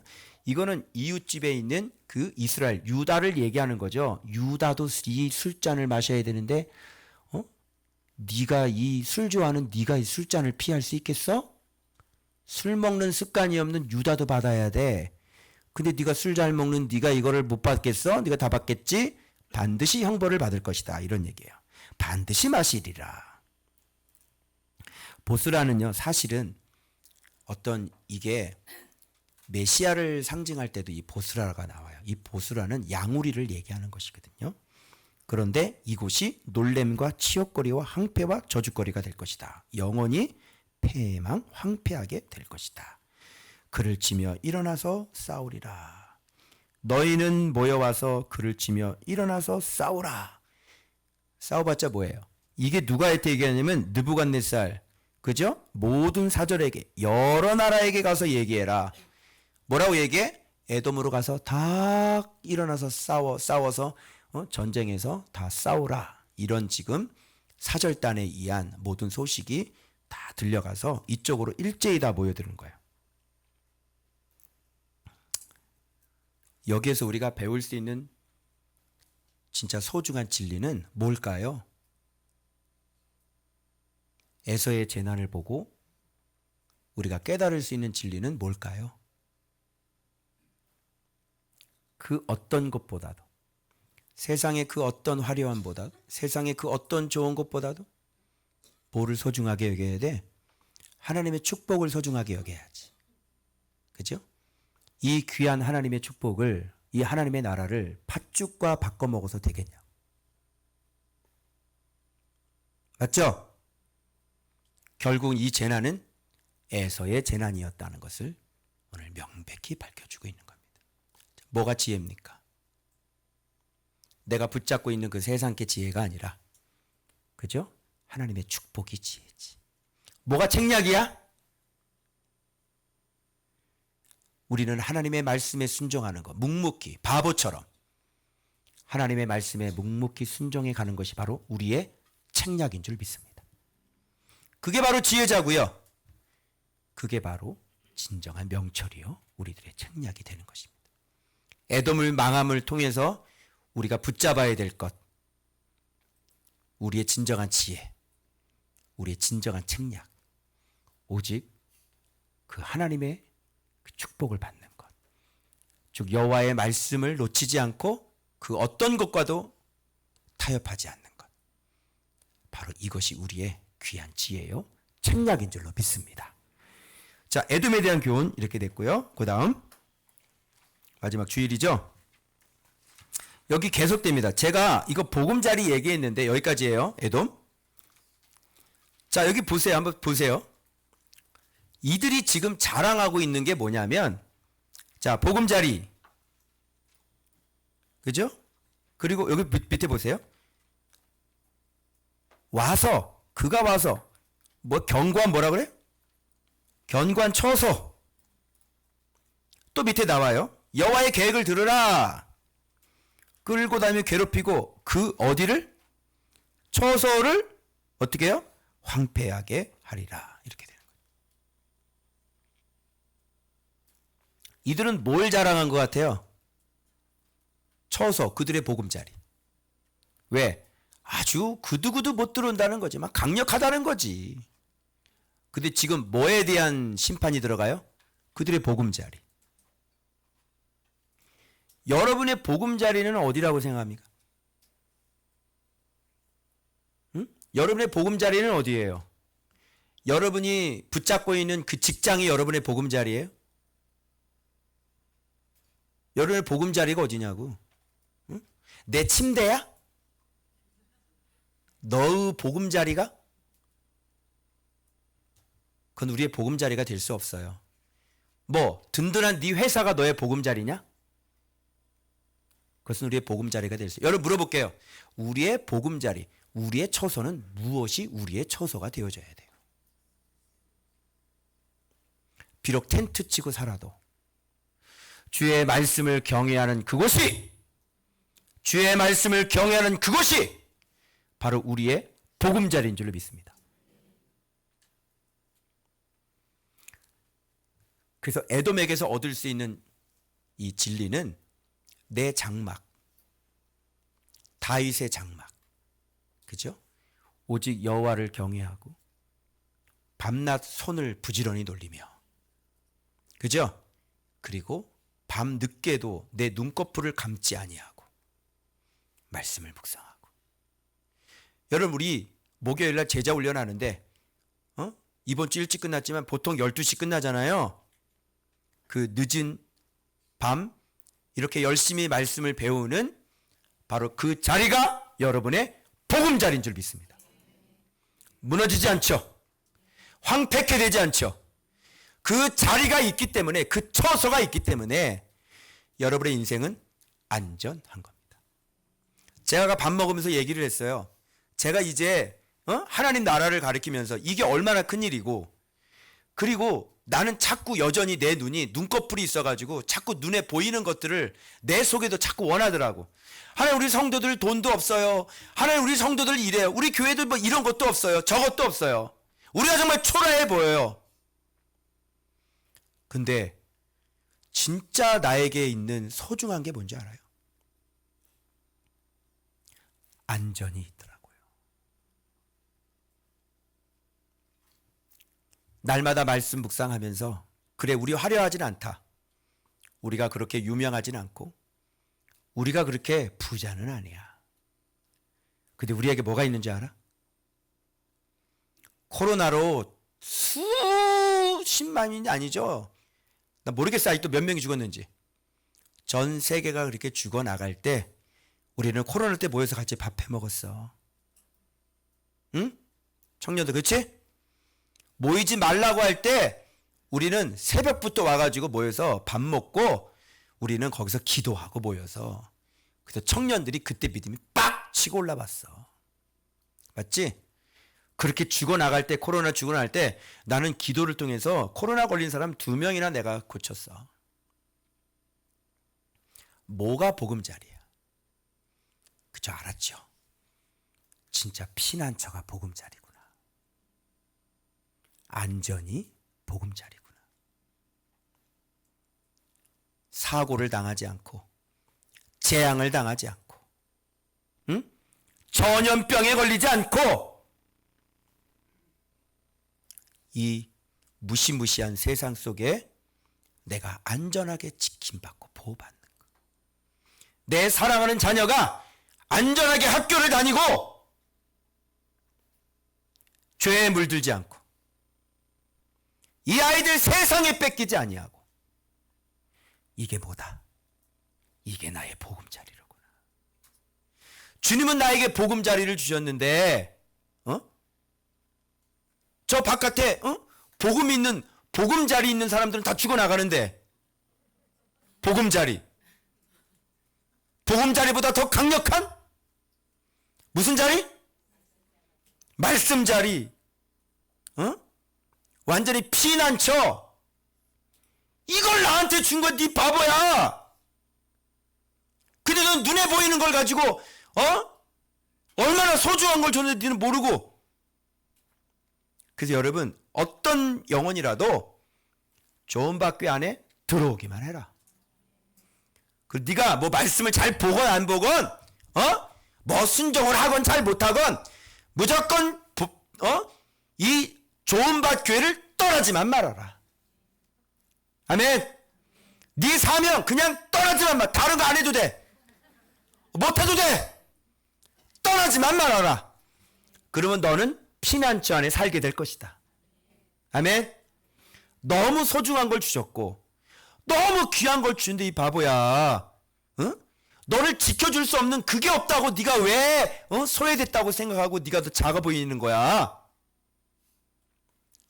A: 이거는 이웃집에 있는 그 이스라엘 유다를 얘기하는 거죠. 유다도 이 술잔을 마셔야 되는데 네가 이 술 좋아하는 네가 이 술잔을 피할 수 있겠어? 술 먹는 습관이 없는 유다도 받아야 돼. 근데 네가 술 잘 먹는 네가 이거를 못 받겠어? 네가 다 받겠지? 반드시 형벌을 받을 것이다. 이런 얘기예요. 반드시 마시리라. 보스라는요, 사실은 어떤 이게 메시아를 상징할 때도 이 보스라가 나와요. 이 보스라는 양우리를 얘기하는 것이거든요. 그런데 이곳이 놀램과 치욕거리와 황폐와 저주거리가 될 것이다. 영원히 패망 황폐하게 될 것이다. 그를 치며 일어나서 싸우리라. 너희는 모여와서 그를 치며 일어나서 싸우라. 싸워봤자 뭐예요? 이게 누가한테 얘기하냐면 느부갓네살, 그죠? 모든 사절에게, 여러 나라에게 가서 얘기해라. 뭐라고 얘기해? 에돔으로 가서 다 일어나서 싸워서 전쟁에서 다 싸우라. 이런 지금 사절단에 의한 모든 소식이 다 들려가서 이쪽으로 일제히 다 모여드는 거예요. 여기에서 우리가 배울 수 있는 진짜 소중한 진리는 뭘까요? 에서의 재난을 보고 우리가 깨달을 수 있는 진리는 뭘까요? 그 어떤 것보다도, 세상의 그 어떤 화려함보다도, 세상의 그 어떤 좋은 것보다도 뭐를 소중하게 여겨야 돼? 하나님의 축복을 소중하게 여겨야지. 그죠? 이 귀한 하나님의 축복을, 이 하나님의 나라를 팥죽과 바꿔 먹어서 되겠냐? 맞죠? 결국 이 재난은 에서의 재난이었다는 것을 오늘 명백히 밝혀주고 있는 겁니다. 뭐가 지혜입니까? 내가 붙잡고 있는 그 세상의 지혜가 아니라, 그죠? 하나님의 축복이 지혜지. 뭐가 책략이야? 우리는 하나님의 말씀에 순종하는 것, 묵묵히 바보처럼 하나님의 말씀에 묵묵히 순종해 가는 것이 바로 우리의 책략인 줄 믿습니다. 그게 바로 지혜자고요. 그게 바로 진정한 명철이요, 우리들의 책략이 되는 것입니다. 에돔을 망함을 통해서 우리가 붙잡아야 될 것, 우리의 진정한 지혜, 우리의 진정한 책략, 오직 그 하나님의 그 축복을 받는 것, 즉 여호와의 말씀을 놓치지 않고 그 어떤 것과도 타협하지 않는 것, 바로 이것이 우리의 귀한 지혜요, 책략인 줄로 믿습니다. 자, 에돔에 대한 교훈 이렇게 됐고요. 그 다음 마지막 주일이죠. 여기 계속됩니다. 제가 이거 보금자리 얘기했는데 여기까지예요. 에돔. 자, 여기 보세요. 한번 보세요. 이들이 지금 자랑하고 있는 게 뭐냐면, 자, 보금자리, 그죠? 그리고 여기 밑에 보세요. 와서, 그가 와서 뭐 견고한 뭐라 그래? 견고한 처소. 또 밑에 나와요. 여호와의 계획을 들으라. 끌고 다니며 괴롭히고 그 어디를? 처소를 어떻게 해요? 황폐하게 하리라. 이렇게 되는 거예요. 이들은 뭘 자랑한 것 같아요? 처소, 그들의 보금자리. 왜? 아주 그두그두 못 들어온다는 거지. 막 강력하다는 거지. 근데 지금 뭐에 대한 심판이 들어가요? 그들의 보금자리. 여러분의 보금자리는 어디라고 생각합니까? 응? 여러분의 보금자리는 어디예요? 여러분이 붙잡고 있는 그 직장이 여러분의 보금자리예요? 여러분의 보금자리가 어디냐고? 응? 내 침대야? 너의 보금자리가? 그건 우리의 보금자리가 될 수 없어요. 뭐 든든한 네 회사가 너의 보금자리냐? 그것은 우리의 보금자리가 될 수. 여러분 물어볼게요. 우리의 보금자리, 우리의 처소는 무엇이 우리의 처소가 되어져야 돼요. 비록 텐트 치고 살아도 주의 말씀을 경외하는 그곳이, 주의 말씀을 경외하는 그곳이 바로 우리의 보금자리인 줄로 믿습니다. 그래서 에돔에게서 얻을 수 있는 이 진리는 내 장막, 다윗의 장막, 그죠? 오직 여호와를 경외하고 밤낮 손을 부지런히 돌리며, 그죠? 그리고 밤 늦게도 내 눈꺼풀을 감지 아니하고 말씀을 묵상하고. 여러분, 우리 목요일날 제자 훈련하는데 이번 주 일찍 끝났지만 보통 12시 끝나잖아요. 그 늦은 밤 이렇게 열심히 말씀을 배우는 바로 그 자리가 여러분의 보금자리인 줄 믿습니다. 무너지지 않죠. 황폐케 되지 않죠. 그 자리가 있기 때문에, 그 처소가 있기 때문에 여러분의 인생은 안전한 겁니다. 제가 밥 먹으면서 얘기를 했어요. 제가 이제 하나님 나라를 가리키면서 이게 얼마나 큰일이고, 그리고 나는 자꾸 여전히 내 눈이 눈꺼풀이 있어가지고 자꾸 눈에 보이는 것들을 내 속에도 자꾸 원하더라고. 하나님, 우리 성도들 돈도 없어요. 하나님, 우리 성도들 이래요. 우리 교회도 뭐 이런 것도 없어요. 저것도 없어요. 우리가 정말 초라해 보여요. 근데 진짜 나에게 있는 소중한 게 뭔지 알아요? 안전이 있더라고요. 날마다 말씀 묵상하면서, 그래, 우리 화려하진 않다. 우리가 그렇게 유명하진 않고 우리가 그렇게 부자는 아니야. 근데 우리에게 뭐가 있는지 알아? 코로나로 수십만이 아니죠. 나 모르겠어. 아직도 몇 명이 죽었는지. 전 세계가 그렇게 죽어나갈 때 우리는 코로나 때 모여서 같이 밥 해 먹었어. 응? 청년들, 그렇지? 모이지 말라고 할 때 우리는 새벽부터 와가지고 모여서 밥 먹고 우리는 거기서 기도하고 모여서, 그래서 청년들이 그때 믿음이 빡 치고 올라봤어. 맞지? 그렇게 죽어나갈 때, 코로나 죽어나갈 때 나는 기도를 통해서 코로나 걸린 사람 2명이나 내가 고쳤어. 뭐가 보금자리야? 그저 알았죠? 진짜 피난처가 보금자리구나. 안전이 보금자리구나. 사고를 당하지 않고, 재앙을 당하지 않고, 응? 전염병에 걸리지 않고, 이 무시무시한 세상 속에 내가 안전하게 지킴받고 보호받는 것. 내 사랑하는 자녀가 안전하게 학교를 다니고 죄에 물들지 않고, 이 아이들 세상에 뺏기지 아니하고. 이게 뭐다? 이게 나의 보금자리로구나. 주님은 나에게 보금자리를 주셨는데, 저 바깥에 복음 있는, 보금자리 있는 사람들은 다 죽어나가는데, 보금자리, 보금자리보다 더 강력한 무슨 자리? 말씀자리. 완전히 피난처. 이걸 나한테 준 건 네 바보야. 근데 넌 눈에 보이는 걸 가지고 얼마나 소중한 걸 줬는지 너는 모르고. 그래서 여러분, 어떤 영혼이라도 좋은 학교 안에 들어오기만 해라. 그 네가 뭐 말씀을 잘 보건 안 보건, 뭐 순종을 하건 잘 못하건, 무조건 이 좋은 밭 교회를 떠나지만 말아라. 아멘. 네 사명 그냥 떠나지만 말. 다른 거 안 해도 돼. 못해도 돼. 떠나지만 말아라. 그러면 너는 피난처 안에 살게 될 것이다. 아멘. 너무 소중한 걸 주셨고 너무 귀한 걸 주는데 이 바보야, 너를 지켜줄 수 없는 그게 없다고 네가 왜 소외됐다고 생각하고 네가 더 작아 보이는 거야.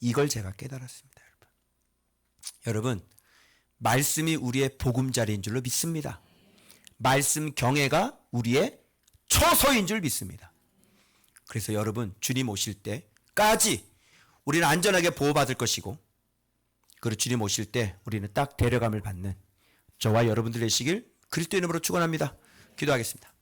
A: 이걸 제가 깨달았습니다. 여러분, 말씀이 우리의 보금자리인 줄로 믿습니다. 말씀 경외가 우리의 처소인 줄 믿습니다. 그래서 여러분 주님 오실 때까지 우리는 안전하게 보호받을 것이고, 그리고 주님 오실 때 우리는 딱 데려감을 받는 저와 여러분들 되시길 그리스도 이름으로 축원합니다. 기도하겠습니다.